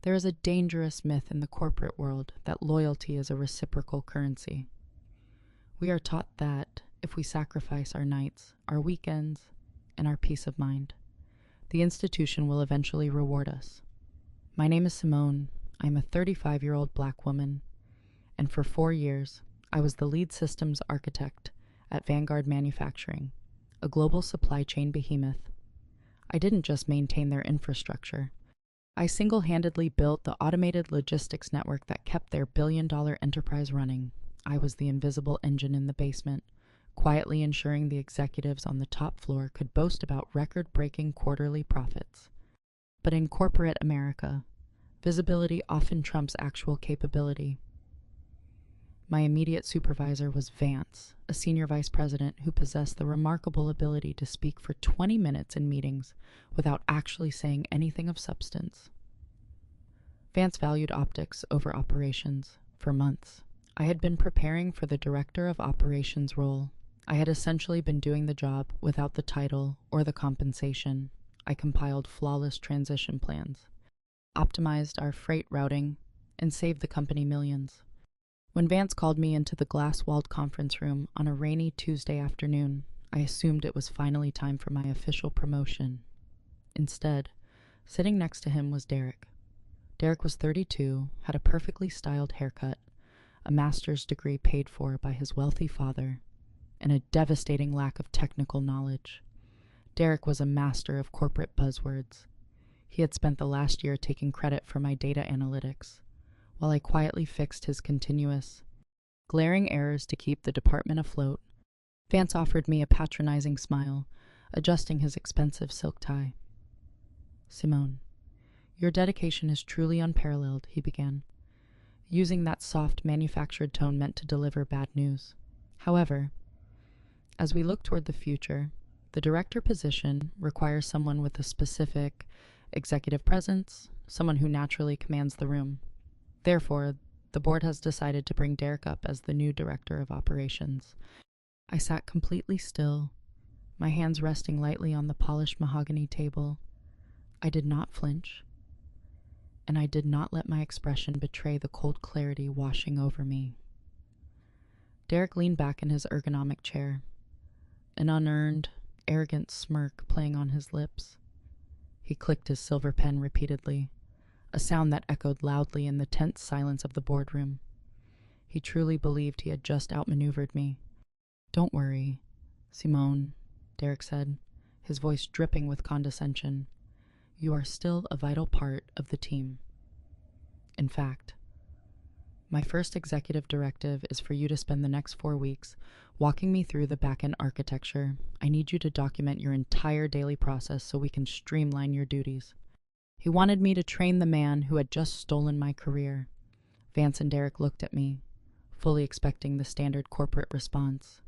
There is a dangerous myth in the corporate world that loyalty is a reciprocal currency. We are taught that if we sacrifice our nights, our weekends, and our peace of mind, the institution will eventually reward us. My name is Simone. I'm a 35-year-old black woman, and for 4 years, I was the lead systems architect at Vanguard Manufacturing, a global supply chain behemoth. I didn't just maintain their infrastructure. I single-handedly built the automated logistics network that kept their billion-dollar enterprise running. I was the invisible engine in the basement, quietly ensuring the executives on the top floor could boast about record-breaking quarterly profits. But in corporate America, visibility often trumps actual capability. My immediate supervisor was Vance, a senior vice president who possessed the remarkable ability to speak for 20 minutes in meetings without actually saying anything of substance. Vance valued optics over operations for months. I had been preparing for the director of operations role. I had essentially been doing the job without the title or the compensation. I compiled flawless transition plans, optimized our freight routing, and saved the company millions. When Vance called me into the glass-walled conference room on a rainy Tuesday afternoon, I assumed it was finally time for my official promotion. Instead, sitting next to him was Derek. Derek was 32, had a perfectly styled haircut, a master's degree paid for by his wealthy father, and a devastating lack of technical knowledge. Derek was a master of corporate buzzwords. He had spent the last year taking credit for my data analytics, while I quietly fixed his continuous, glaring errors to keep the department afloat. Vance offered me a patronizing smile, adjusting his expensive silk tie. "Simone, your dedication is truly unparalleled," he began, using that soft, manufactured tone meant to deliver bad news. "However, as we look toward the future, the director position requires someone with a specific executive presence, someone who naturally commands the room. Therefore, the board has decided to bring Derek up as the new director of operations." I sat completely still, my hands resting lightly on the polished mahogany table. I did not flinch, and I did not let my expression betray the cold clarity washing over me. Derek leaned back in his ergonomic chair, an unearned, arrogant smirk playing on his lips. He clicked his silver pen repeatedly, a sound that echoed loudly in the tense silence of the boardroom. He truly believed he had just outmaneuvered me. "Don't worry, Simone," Derek said, his voice dripping with condescension. "You are still a vital part of the team. In fact, my first executive directive is for you to spend the next 4 weeks walking me through the back-end architecture. I need you to document your entire daily process so we can streamline your duties." He wanted me to train the man who had just stolen my career. Vance and Derek looked at me, fully expecting the standard corporate response.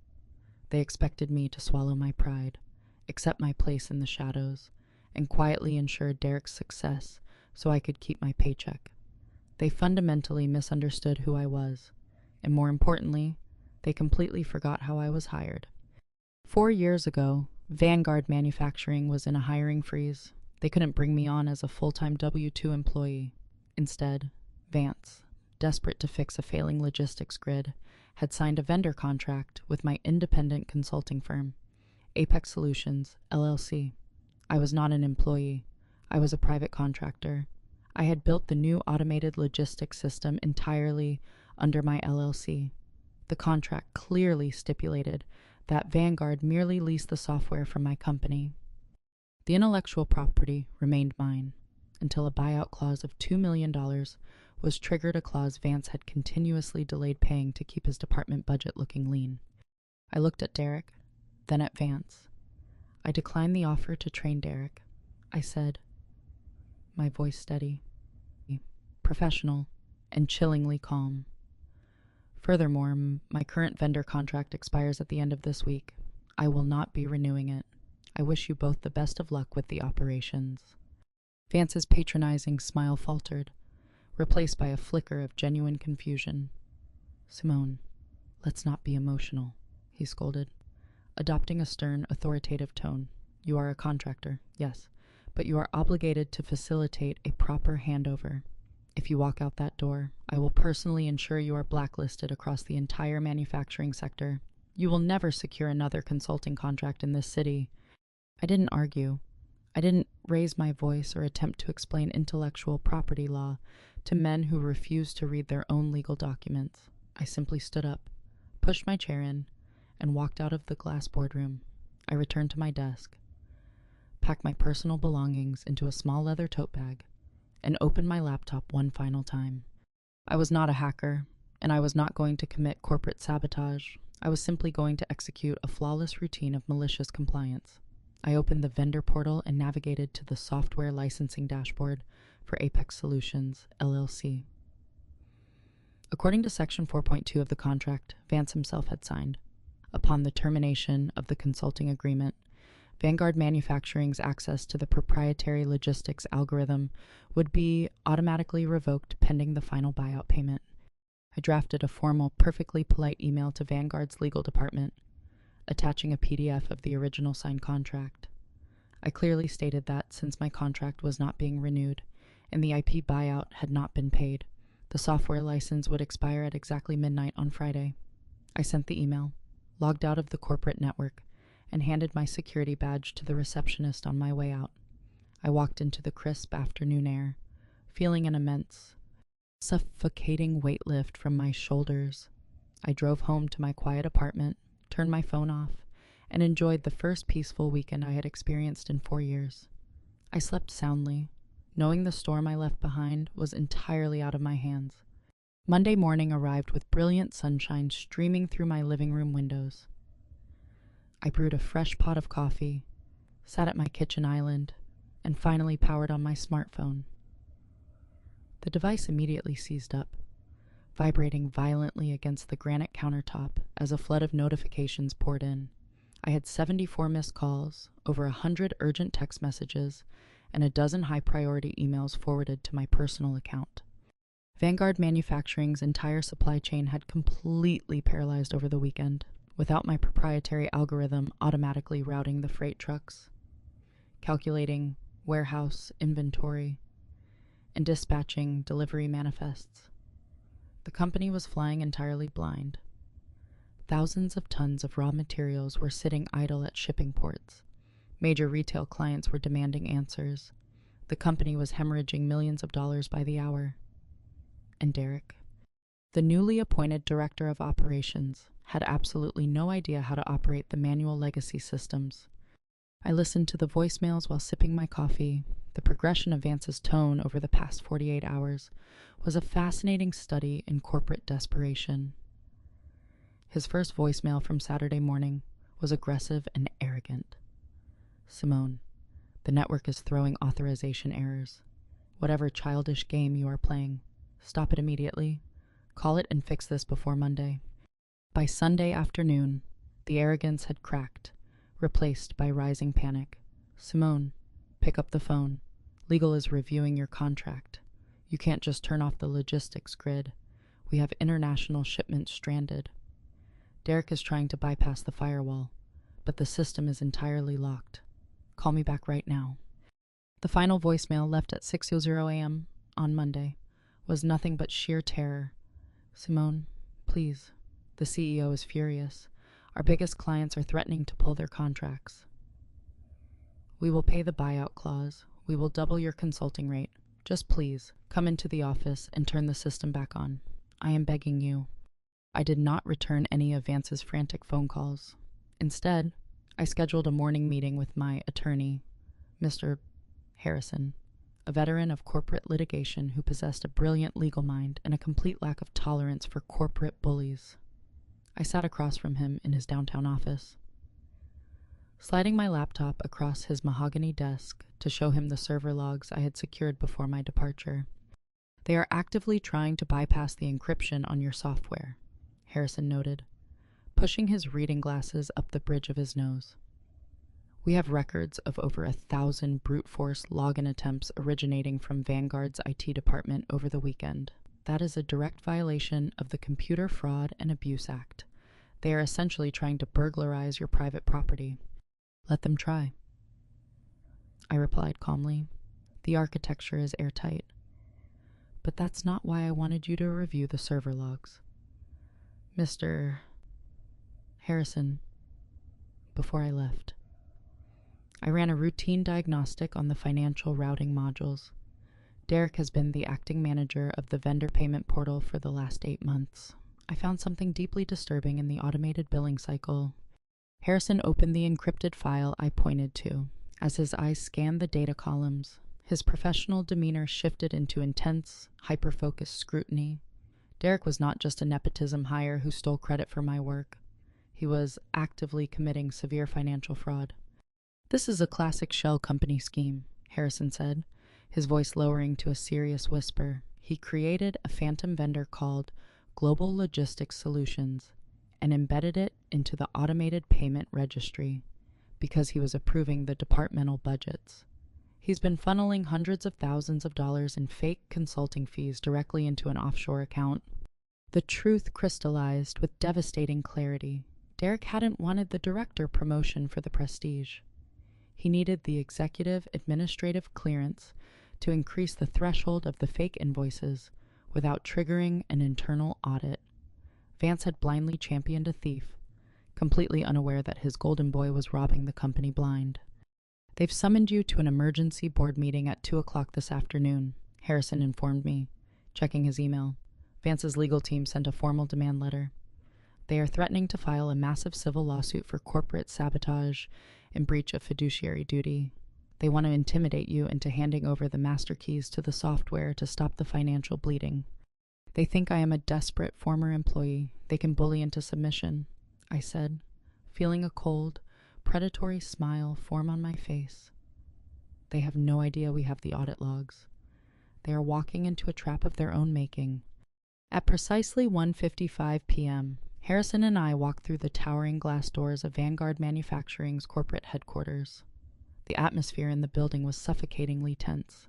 They expected me to swallow my pride, accept my place in the shadows, and quietly ensure Derek's success so I could keep my paycheck. They fundamentally misunderstood who I was, and more importantly, they completely forgot how I was hired. 4 years ago, Vanguard Manufacturing was in a hiring freeze. They couldn't bring me on as a full-time W-2 employee. Instead, Vance, desperate to fix a failing logistics grid, had signed a vendor contract with my independent consulting firm, Apex Solutions, LLC. I was not an employee. I was a private contractor. I had built the new automated logistics system entirely under my LLC. The contract clearly stipulated that Vanguard merely leased the software from my company. The intellectual property remained mine until a buyout clause of $2 million was triggered, a clause Vance had continuously delayed paying to keep his department budget looking lean. I looked at Derek, then at Vance. I declined the offer to train Derek. I said, my voice steady, professional, and chillingly calm. "Furthermore, my current vendor contract expires at the end of this week. I will not be renewing it. I wish you both the best of luck with the operations." Vance's patronizing smile faltered, replaced by a flicker of genuine confusion. "Simone, let's not be emotional," he scolded, adopting a stern, authoritative tone. "You are a contractor, yes, but you are obligated to facilitate a proper handover. If you walk out that door, I will personally ensure you are blacklisted across the entire manufacturing sector. You will never secure another consulting contract in this city." I didn't argue. I didn't raise my voice or attempt to explain intellectual property law to men who refused to read their own legal documents. I simply stood up, pushed my chair in, and walked out of the glass boardroom. I returned to my desk, packed my personal belongings into a small leather tote bag, and opened my laptop one final time. I was not a hacker, and I was not going to commit corporate sabotage. I was simply going to execute a flawless routine of malicious compliance. I opened the vendor portal and navigated to the software licensing dashboard for Apex Solutions, LLC. According to Section 4.2 of the contract Vance himself had signed, upon the termination of the consulting agreement, Vanguard Manufacturing's access to the proprietary logistics algorithm would be automatically revoked pending the final buyout payment. I drafted a formal, perfectly polite email to Vanguard's legal department, attaching a PDF of the original signed contract. I clearly stated that since my contract was not being renewed and the IP buyout had not been paid, the software license would expire at exactly midnight on Friday. I sent the email, logged out of the corporate network, and handed my security badge to the receptionist on my way out. I walked into the crisp afternoon air, feeling an immense, suffocating weight lift from my shoulders. I drove home to my quiet apartment, turned my phone off, and enjoyed the first peaceful weekend I had experienced in 4 years. I slept soundly, knowing the storm I left behind was entirely out of my hands. Monday morning arrived with brilliant sunshine streaming through my living room windows. I brewed a fresh pot of coffee, sat at my kitchen island, and finally powered on my smartphone. The device immediately seized up, vibrating violently against the granite countertop as a flood of notifications poured in. I had 74 missed calls, over 100 urgent text messages, and a dozen high-priority emails forwarded to my personal account. Vanguard Manufacturing's entire supply chain had completely paralyzed over the weekend, without my proprietary algorithm automatically routing the freight trucks, calculating warehouse inventory, and dispatching delivery manifests. The company was flying entirely blind. Thousands of tons of raw materials were sitting idle at shipping ports. Major retail clients were demanding answers. The company was hemorrhaging millions of dollars by the hour. And Derek, the newly appointed director of operations, had absolutely no idea how to operate the manual legacy systems. I listened to the voicemails while sipping my coffee. The progression of Vance's tone over the past 48 hours was a fascinating study in corporate desperation. His first voicemail from Saturday morning was aggressive and arrogant. "Simone, the network is throwing authorization errors. Whatever childish game you are playing, stop it immediately. Call it and fix this before Monday." By Sunday afternoon, the arrogance had cracked, replaced by rising panic. "Simone, pick up the phone. Legal is reviewing your contract. You can't just turn off the logistics grid. We have international shipments stranded. Derek is trying to bypass the firewall, but the system is entirely locked. Call me back right now." The final voicemail, left at 6:00 a.m. on Monday, was nothing but sheer terror. "Simone, please. The CEO is furious. Our biggest clients are threatening to pull their contracts. We will pay the buyout clause. We will double your consulting rate. Just please, come into the office and turn the system back on. I am begging you." I did not return any of Vance's frantic phone calls. Instead, I scheduled a morning meeting with my attorney, Mr. Harrison, a veteran of corporate litigation who possessed a brilliant legal mind and a complete lack of tolerance for corporate bullies. I sat across from him in his downtown office, sliding my laptop across his mahogany desk to show him the server logs I had secured before my departure. "They are actively trying to bypass the encryption on your software," Harrison noted, pushing his reading glasses up the bridge of his nose. "We have records of over 1,000 brute force login attempts originating from Vanguard's IT department over the weekend. That is a direct violation of the Computer Fraud and Abuse Act. They are essentially trying to burglarize your private property. Let them try." I replied calmly, "The architecture is airtight. but that's not why I wanted you to review the server logs. Mr. Harrison, before I left, I ran a routine diagnostic on the financial routing modules. Derek has been the acting manager of the vendor payment portal for the last 8 months. I found something deeply disturbing in the automated billing cycle. Harrison opened the encrypted file I pointed to. As his eyes scanned the data columns, his professional demeanor shifted into intense, hyper-focused scrutiny. Derek was not just a nepotism hire who stole credit for my work. He was actively committing severe financial fraud. "This is a classic shell company scheme," Harrison said, his voice lowering to a serious whisper. He created a phantom vendor called Global Logistics Solutions and embedded it into the automated payment registry because he was approving the departmental budgets. He's been funneling hundreds of thousands of dollars in fake consulting fees directly into an offshore account. The truth crystallized with devastating clarity. Derek hadn't wanted the director promotion for the prestige. He needed the executive administrative clearance to increase the threshold of the fake invoices without triggering an internal audit. Vance had blindly championed a thief, completely unaware that his golden boy was robbing the company blind. "They've summoned you to an emergency board meeting at 2 o'clock this afternoon," Harrison informed me, checking his email. Vance's legal team sent a formal demand letter. "They are threatening to file a massive civil lawsuit for corporate sabotage and breach of fiduciary duty. They want to intimidate you into handing over the master keys to the software to stop the financial bleeding. They think I am a desperate former employee they can bully into submission," I said, feeling a cold, predatory smile form on my face. "They have no idea we have the audit logs. They are walking into a trap of their own making." At precisely 1:55 p.m., Harrison and I walked through the towering glass doors of Vanguard Manufacturing's corporate headquarters. The atmosphere in the building was suffocatingly tense.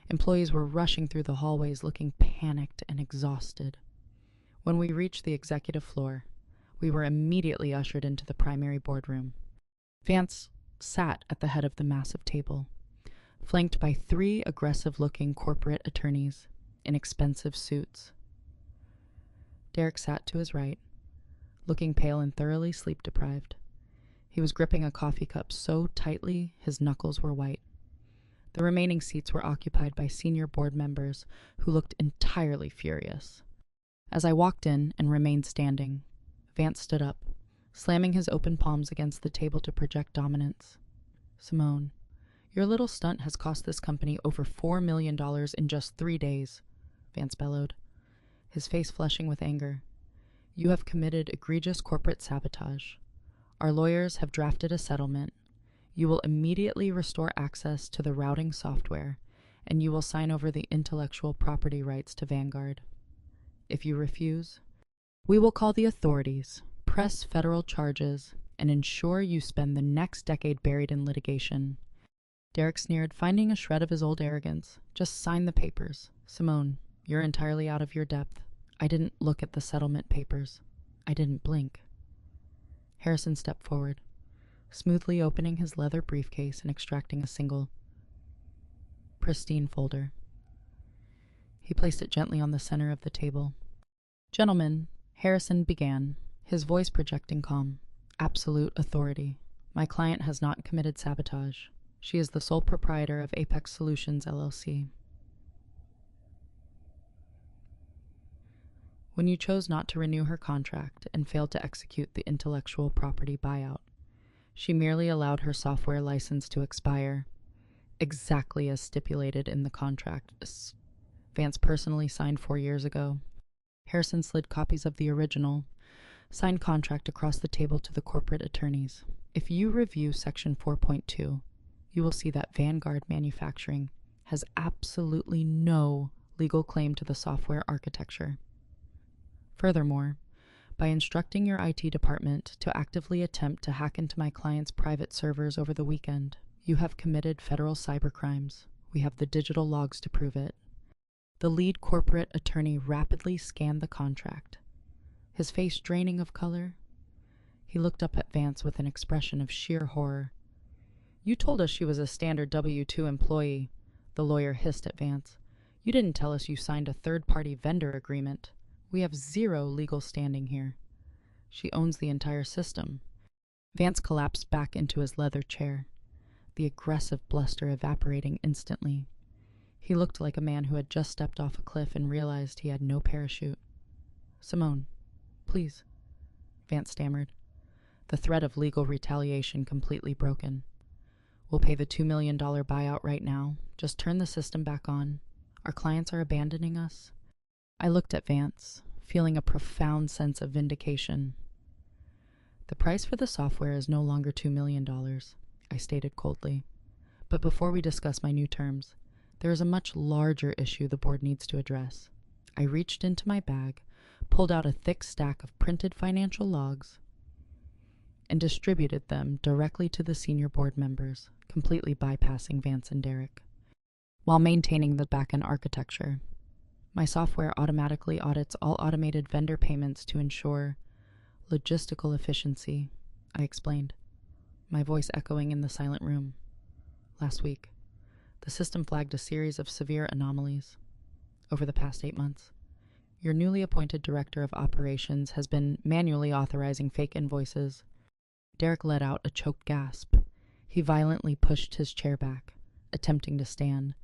Employees were rushing through the hallways looking panicked and exhausted. When we reached the executive floor, we were immediately ushered into the primary boardroom. Vance sat at the head of the massive table, flanked by 3 aggressive-looking corporate attorneys in expensive suits. Derek sat to his right, looking pale and thoroughly sleep-deprived. He was gripping a coffee cup so tightly his knuckles were white. The remaining seats were occupied by senior board members who looked entirely furious. As I walked in and remained standing, Vance stood up, slamming his open palms against the table to project dominance. "Simone, your little stunt has cost this company over $4 million in just 3 days," Vance bellowed, his face flushing with anger. "You have committed egregious corporate sabotage. Our lawyers have drafted a settlement. You will immediately restore access to the routing software, and you will sign over the intellectual property rights to Vanguard. If you refuse, we will call the authorities, press federal charges, and ensure you spend the next decade buried in litigation." Derek sneered, finding a shred of his old arrogance. "Just sign the papers. Simone, you're entirely out of your depth. I didn't look at the settlement papers. I didn't blink." Harrison stepped forward, smoothly opening his leather briefcase and extracting a single, pristine folder. He placed it gently on the center of the table. "Gentlemen," Harrison began, his voice projecting calm, "absolute authority. My client has not committed sabotage. She is the sole proprietor of Apex Solutions, LLC. When you chose not to renew her contract and failed to execute the intellectual property buyout, she merely allowed her software license to expire, exactly as stipulated in the contract Vance personally signed 4 years ago." Harrison slid copies of the original, signed contract across the table to the corporate attorneys. "If you review Section 4.2, you will see that Vanguard Manufacturing has absolutely no legal claim to the software architecture. Furthermore, by instructing your IT department to actively attempt to hack into my client's private servers over the weekend, you have committed federal cybercrimes. We have the digital logs to prove it." The lead corporate attorney rapidly scanned the contract, his face draining of color. He looked up at Vance with an expression of sheer horror. "You told us she was a standard W-2 employee," the lawyer hissed at Vance. You didn't tell us you signed a third-party vendor agreement. We have zero legal standing here. She owns the entire system. Vance collapsed back into his leather chair, the aggressive bluster evaporating instantly. He looked like a man who had just stepped off a cliff and realized he had no parachute. "Simone, please," Vance stammered, the threat of legal retaliation completely broken. "We'll pay the $2 million buyout right now. Just turn the system back on. Our clients are abandoning us." I looked at Vance, feeling a profound sense of vindication. "The price for the software is no longer $2 million, I stated coldly. "But before we discuss my new terms, there is a much larger issue the board needs to address." I reached into my bag, pulled out a thick stack of printed financial logs, and distributed them directly to the senior board members, completely bypassing Vance and Derek. While maintaining the back-end architecture, my software automatically audits all automated vendor payments to ensure logistical efficiency, I explained, my voice echoing in the silent room. Last week, the system flagged a series of severe anomalies. Over the past 8 months, your newly appointed director of operations has been manually authorizing fake invoices. Derek let out a choked gasp. He violently pushed his chair back, attempting to stand,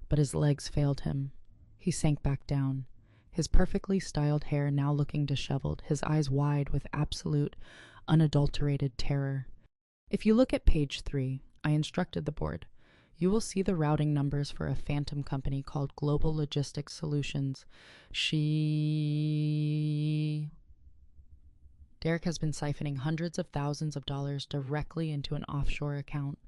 but his legs failed him. He sank back down, his perfectly styled hair now looking disheveled, his eyes wide with absolute, unadulterated terror. "If you look at page 3, I instructed the board, you will see the routing numbers for a phantom company called Global Logistics Solutions. Derek has been siphoning hundreds of thousands of dollars directly into an offshore account.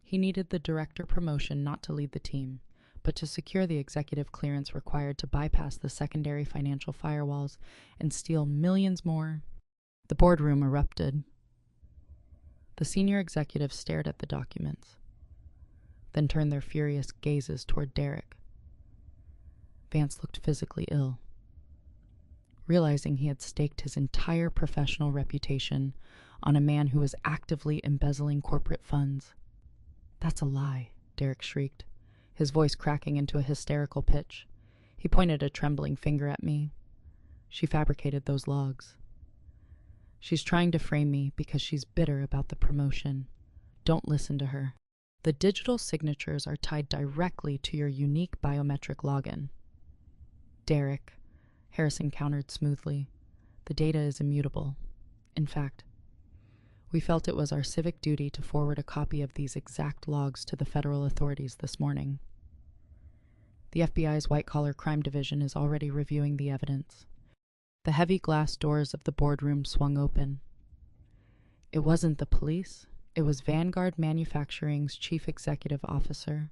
He needed the director promotion not to lead the team, but to secure the executive clearance required to bypass the secondary financial firewalls and steal millions more." The boardroom erupted. The senior executives stared at the documents, then turned their furious gazes toward Derek. Vance looked physically ill. Realizing he had staked his entire professional reputation on a man who was actively embezzling corporate funds. "That's a lie," Derek shrieked, his voice cracking into a hysterical pitch. He pointed a trembling finger at me. "She fabricated those logs. She's trying to frame me because she's bitter about the promotion. Don't listen to her. The digital signatures are tied directly to your unique biometric login." "Derek," Harrison countered smoothly, "the data is immutable. In fact, we felt it was our civic duty to forward a copy of these exact logs to the federal authorities this morning. The FBI's white-collar crime division is already reviewing the evidence." The heavy glass doors of the boardroom swung open. It wasn't the police. It was Vanguard Manufacturing's chief executive officer,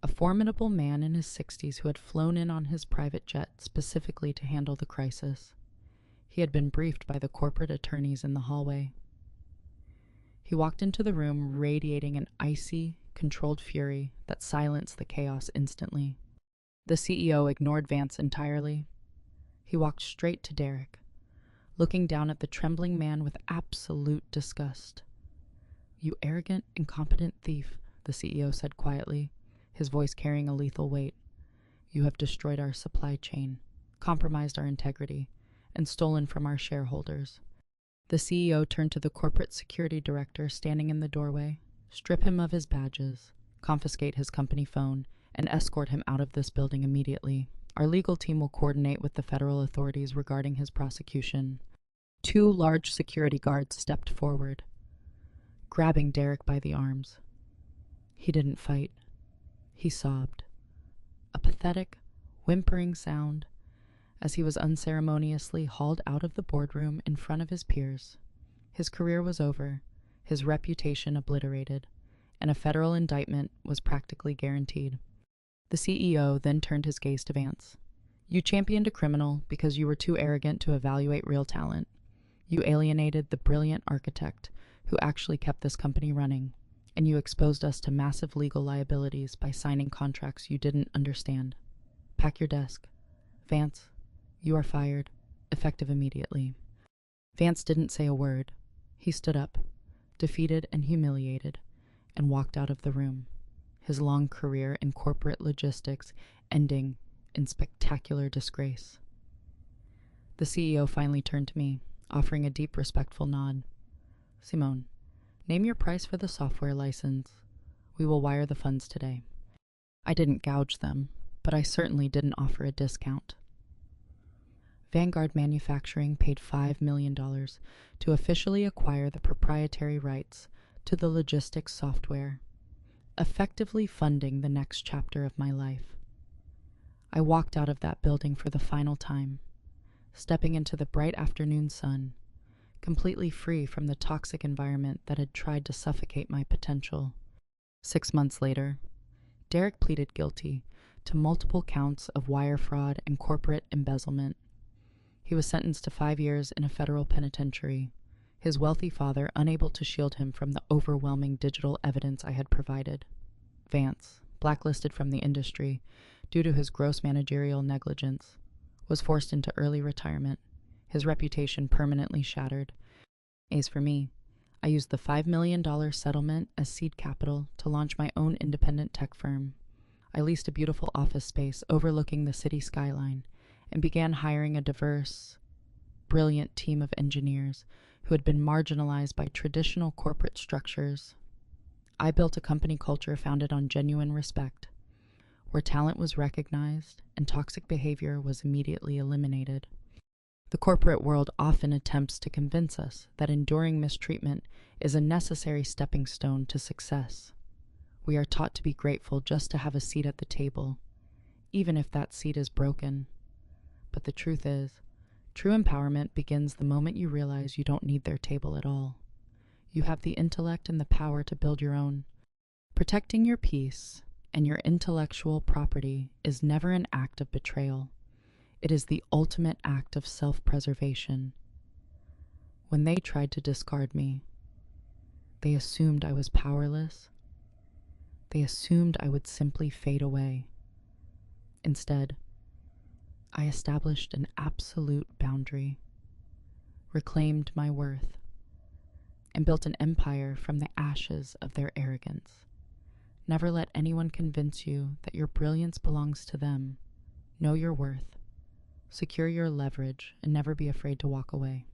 a formidable man in his 60s who had flown in on his private jet specifically to handle the crisis. He had been briefed by the corporate attorneys in the hallway. He walked into the room radiating an icy, controlled fury that silenced the chaos instantly. The CEO ignored Vance entirely. He walked straight to Derek, looking down at the trembling man with absolute disgust. "You arrogant, incompetent thief," the CEO said quietly, his voice carrying a lethal weight. "You have destroyed our supply chain, compromised our integrity, and stolen from our shareholders." The CEO turned to the corporate security director standing in the doorway. "Strip him of his badges, confiscate his company phone, and escort him out of this building immediately. Our legal team will coordinate with the federal authorities regarding his prosecution." 2 large security guards stepped forward, grabbing Derek by the arms. He didn't fight. He sobbed, a pathetic, whimpering sound, as he was unceremoniously hauled out of the boardroom in front of his peers. His career was over, his reputation obliterated, and a federal indictment was practically guaranteed. The CEO then turned his gaze to Vance. "You championed a criminal because you were too arrogant to evaluate real talent. You alienated the brilliant architect who actually kept this company running, and you exposed us to massive legal liabilities by signing contracts you didn't understand. Pack your desk. Vance, you are fired, effective immediately." Vance didn't say a word. He stood up, defeated and humiliated, and walked out of the room. His long career in corporate logistics ending in spectacular disgrace. The CEO finally turned to me, offering a deep, respectful nod. "Simone, name your price for the software license. We will wire the funds today." I didn't gouge them, but I certainly didn't offer a discount. Vanguard Manufacturing paid $5 million to officially acquire the proprietary rights to the logistics software, effectively funding the next chapter of my life. I walked out of that building for the final time, stepping into the bright afternoon sun, completely free from the toxic environment that had tried to suffocate my potential. 6 months later, Derek pleaded guilty to multiple counts of wire fraud and corporate embezzlement. He was sentenced to 5 years in a federal penitentiary, his wealthy father unable to shield him from the overwhelming digital evidence I had provided. Vance, blacklisted from the industry due to his gross managerial negligence, was forced into early retirement, his reputation permanently shattered. As for me, I used the $5 million settlement as seed capital to launch my own independent tech firm. I leased a beautiful office space overlooking the city skyline and began hiring a diverse, brilliant team of engineers who had been marginalized by traditional corporate structures. I built a company culture founded on genuine respect, where talent was recognized and toxic behavior was immediately eliminated. The corporate world often attempts to convince us that enduring mistreatment is a necessary stepping stone to success. We are taught to be grateful just to have a seat at the table, even if that seat is broken. But the truth is, true empowerment begins the moment you realize you don't need their table at all. You have the intellect and the power to build your own. Protecting your peace and your intellectual property is never an act of betrayal. It is the ultimate act of self-preservation. When they tried to discard me, they assumed I was powerless. They assumed I would simply fade away. Instead, I established an absolute boundary, reclaimed my worth, and built an empire from the ashes of their arrogance. Never let anyone convince you that your brilliance belongs to them. Know your worth, secure your leverage, and never be afraid to walk away.